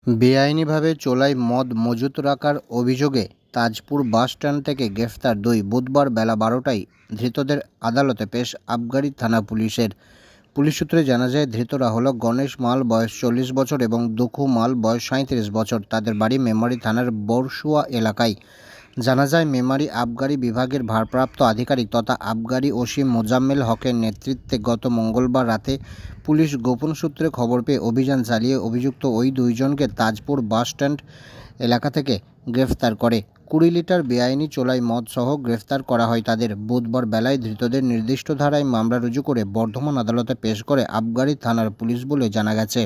বেআইনিভাবে চোলাই মদ মজুত রাখার অভিযোগে তাজপুর বাসস্ট্যান্ড থেকে গ্রেফতার দুই। বুধবার বেলা 12টায় ধৃতদের আদালতে পেশ আবগারি থানা পুলিশের। পুলিশ সূত্রে জানা যায়, ধৃতরা হলো গণেশ মাল, বয়স 40 বছর এবং দুখু মাল, বয়স 37 বছর। তাদের বাড়ি মেমারি থানার বরসুয়া এলাকায়। জানা যায়, মেমারি আবগারি বিভাগের ভারপ্রাপ্ত আধিকারিক তথা আবগারি ওসি মোজাম্মেল হকের নেতৃত্বে গত মঙ্গলবার রাতে পুলিশ গোপন সূত্রে খবর পেয়ে অভিযান চালিয়ে অভিযুক্ত ওই দুইজনকে তাজপুর বাসস্ট্যান্ড এলাকা থেকে গ্রেফতার করে। 20 লিটার বেআইনি চোলাই মদ সহ গ্রেফতার করা হয় তাদের। বুধবার বেলায় ধৃতদের নির্দিষ্ট ধারায় মামলা রুজু করে বর্ধমান আদালতে পেশ করে আবগারি থানার পুলিশ বলে জানা গেছে।